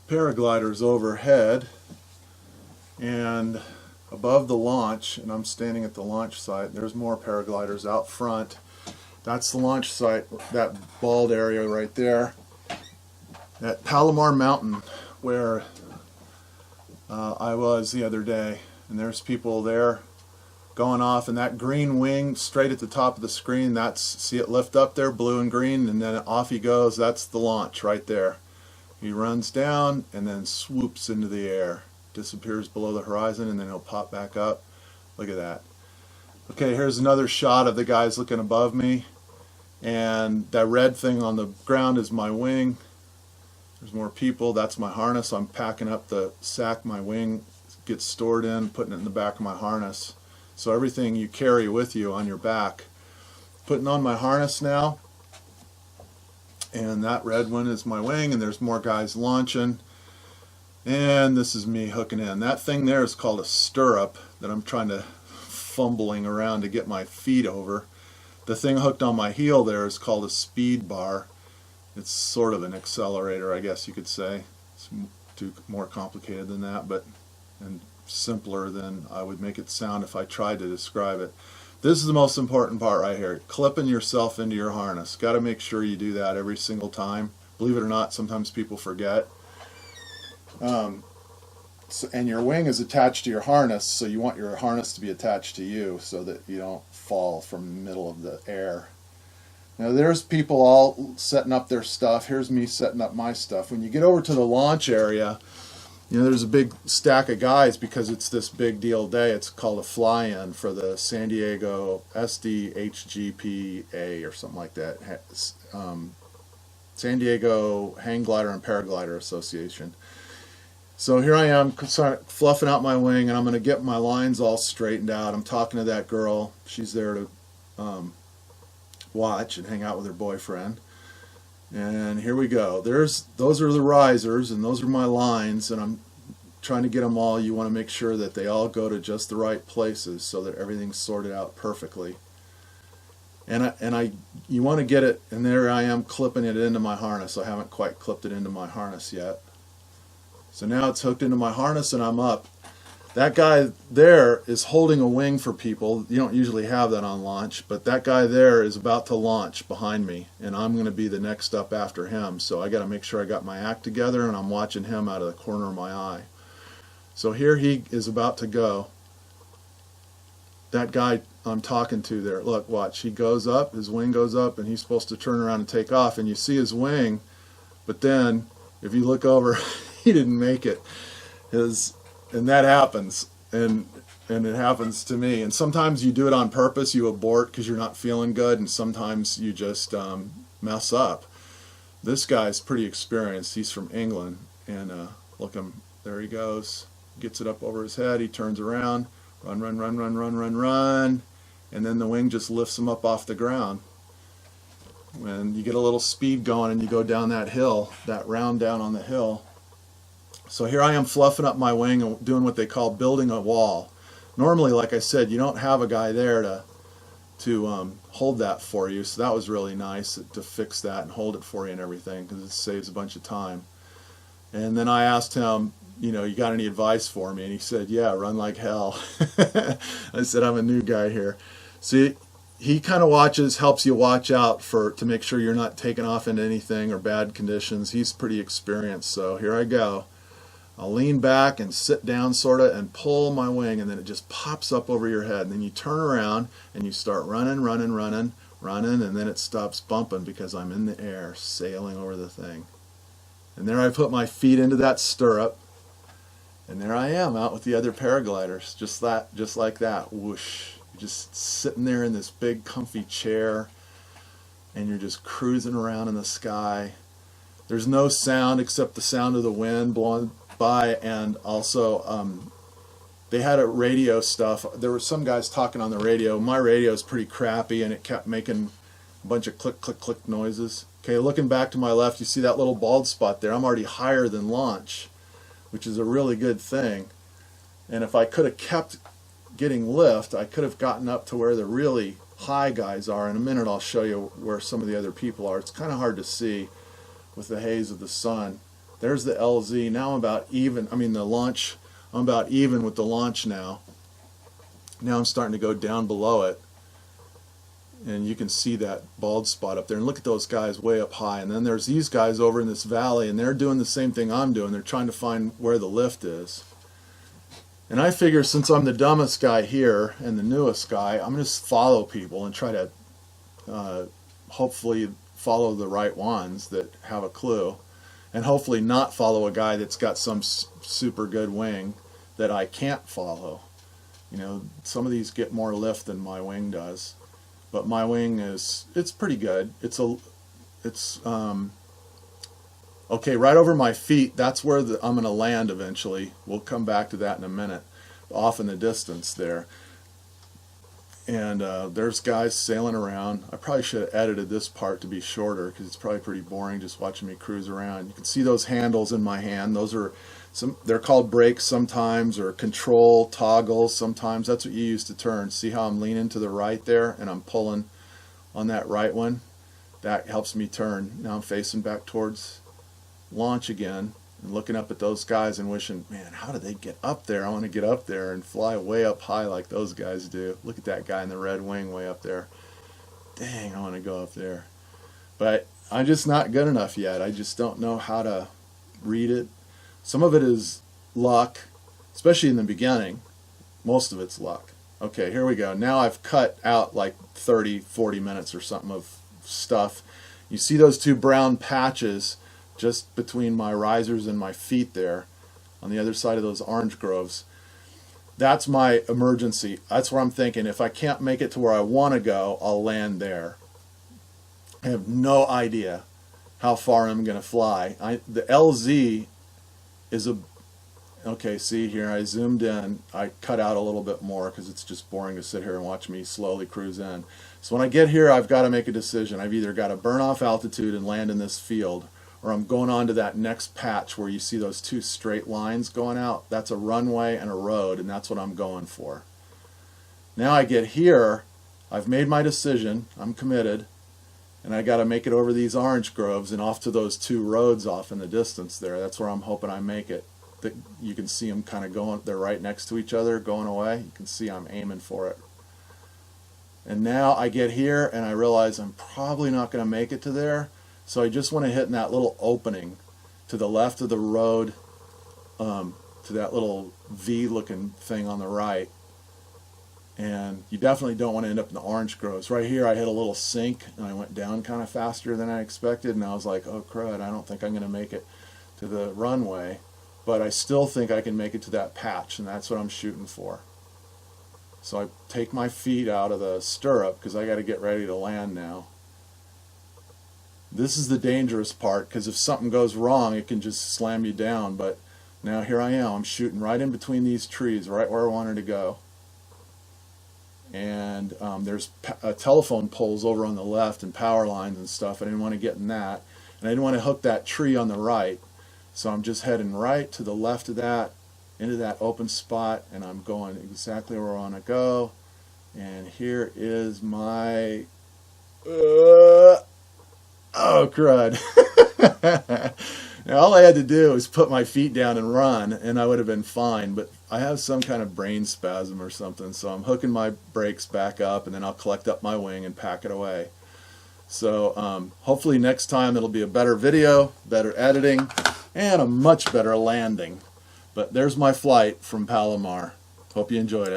paragliders overhead, and above the launch, and I'm standing at the launch site, there's more paragliders out front. That's the launch site, that bald area right there. At Palomar Mountain, where I was the other day, and there's people there going off, and that green wing straight at the top of the screen, that's, see it lift up there, blue and green, and then off he goes. That's the launch right there. He runs down and then swoops into the air, disappears below the horizon, and then he'll pop back up. Look at that. Okay, here's another shot of the guys looking above me, and that red thing on the ground is my wing. There's more people. That's my harness. I'm packing up the sack my wing gets stored in, putting it in the back of my harness. So everything you carry with you on your back. Putting on my harness now, and that red one is my wing, and there's more guys launching, and this is me hooking in. That thing there is called a stirrup that I'm trying to fumbling around to get my feet over. The thing hooked on my heel there is called a speed bar. It's sort of an accelerator, I guess you could say. It's more complicated than that, but and simpler than I would make it sound if I tried to describe it. This is the most important part right here, clipping yourself into your harness. Got to make sure you do that every single time. Believe it or not, sometimes people forget. And your wing is attached to your harness, so you want your harness to be attached to you so that you don't fall from the middle of the air. Now there's people all setting up their stuff. Here's me setting up my stuff. When you get over to the launch area, you know, there's a big stack of guys because it's this big deal day. It's called a fly-in for the San Diego SDHGPA or something like that. San Diego Hang Glider and Paraglider Association. So here I am fluffing out my wing, and I'm going to get my lines all straightened out. I'm talking to that girl. She's there to watch and hang out with her boyfriend. And here we go. Those are the risers, and those are my lines, and I'm trying to get them all. You want to make sure that they all go to just the right places so that everything's sorted out perfectly. You want to get it, and there I am clipping it into my harness. I haven't quite clipped it into my harness yet. So now it's hooked into my harness, and I'm up. That guy there is holding a wing for people. You don't usually have that on launch, but that guy there is about to launch behind me, and I'm going to be the next up after him. So I got to make sure I got my act together, and I'm watching him out of the corner of my eye. So here he is about to go. That guy I'm talking to there, look, watch, he goes up, his wing goes up, and he's supposed to turn around and take off, and you see his wing, but then if you look over, he didn't make it. And that happens, and it happens to me. And sometimes you do it on purpose, you abort because you're not feeling good, and sometimes you just mess up. This guy's pretty experienced. He's from England, and look him, there he goes. Gets it up over his head, he turns around, run, run, run, run, run, run, run, and then the wing just lifts him up off the ground. When you get a little speed going and you go down that hill, that round down on the hill. So here I am fluffing up my wing and doing what they call building a wall. Normally, like I said, you don't have a guy there to hold that for you, so that was really nice to fix that and hold it for you and everything, because it saves a bunch of time. And then I asked him, you know, you got any advice for me? And he said, yeah, run like hell. I said, I'm a new guy here. See, he kind of helps you watch out to make sure you're not taking off into anything or bad conditions. He's pretty experienced, so here I go. I'll lean back and sit down sort of and pull my wing, and then it just pops up over your head. And then you turn around and you start running, running, running, running, and then it stops bumping because I'm in the air sailing over the thing. And there I put my feet into that stirrup, and there I am out with the other paragliders, just like that, whoosh. You're just sitting there in this big comfy chair, and you're just cruising around in the sky. There's no sound except the sound of the wind blowing by, and also they had a radio stuff. There were some guys talking on the radio. My radio is pretty crappy, and it kept making a bunch of click, click, click noises. Okay, looking back to my left, you see that little bald spot there. I'm already higher than launch, which is a really good thing. And if I could have kept getting lift, I could have gotten up to where the really high guys are. In a minute I'll show you where some of the other people are. It's kind of hard to see with the haze of the sun. There's the LZ. Now I'm about even. I mean the launch. I'm about even with the launch now. Now I'm starting to go down below it, and you can see that bald spot up there. And look at those guys way up high. And then there's these guys over in this valley, and they're doing the same thing I'm doing. They're trying to find where the lift is. And I figure since I'm the dumbest guy here and the newest guy, I'm going to just follow people and try to hopefully follow the right ones that have a clue, and hopefully not follow a guy that's got some super good wing that I can't follow. You know, some of these get more lift than my wing does, but my wing it's pretty good. It's okay, right over my feet. That's where I'm going to land eventually. We'll come back to that in a minute. Off in the distance there. And there's guys sailing around. I probably should have edited this part to be shorter because it's probably pretty boring just watching me cruise around. You can see those handles in my hand. Those are they're called brakes sometimes, or control toggles sometimes. That's what you use to turn. See how I'm leaning to the right there and I'm pulling on that right one? That helps me turn. Now I'm facing back towards launch again and looking up at those guys and wishing, man, how did they get up there? I want to get up there and fly way up high like those guys do. Look at that guy in the red wing way up there. Dang, I want to go up there. But I'm just not good enough yet. I just don't know how to read it. Some of it is luck, especially in the beginning. Most of it's luck. Okay, here we go. Now I've cut out like 30, 40 minutes or something of stuff. You see those two brown patches just between my risers and my feet there on the other side of those orange groves. That's my emergency. That's where I'm thinking if I can't make it to where I want to go, I'll land there. I have no idea how far I'm going to fly. The LZ is okay, see here, I zoomed in. I cut out a little bit more because it's just boring to sit here and watch me slowly cruise in. So when I get here, I've got to make a decision. I've either got to burn off altitude and land in this field, or I'm going on to that next patch where you see those two straight lines going out. That's a runway and a road, and that's what I'm going for. Now I get here, I've made my decision, I'm committed, and I got to make it over these orange groves and off to those two roads off in the distance there. That's where I'm hoping I make it. You can see them kind of going, they're right next to each other going away. You can see I'm aiming for it. And now I get here and I realize I'm probably not going to make it to there. So I just want to hit in that little opening to the left of the road, to that little V looking thing on the right. And you definitely don't want to end up in the orange groves. Right here I hit a little sink and I went down kind of faster than I expected, and I was like, oh crud, I don't think I'm going to make it to the runway. But I still think I can make it to that patch, and that's what I'm shooting for. So I take my feet out of the stirrup because I got to get ready to land now. This is the dangerous part, because if something goes wrong it can just slam you down. But now here I am, I'm shooting right in between these trees, right where I wanted to go. And there's telephone poles over on the left and power lines and stuff. I didn't want to get in that, and I didn't want to hook that tree on the right. So I'm just heading right to the left of that, into that open spot, and I'm going exactly where I want to go. And here is my oh crud. Now all I had to do was put my feet down and run, and I would have been fine, but I have some kind of brain spasm or something, so I'm hooking my brakes back up, and then I'll collect up my wing and pack it away. So hopefully next time it'll be a better video, better editing, and a much better landing. But there's my flight from Palomar. Hope you enjoyed it.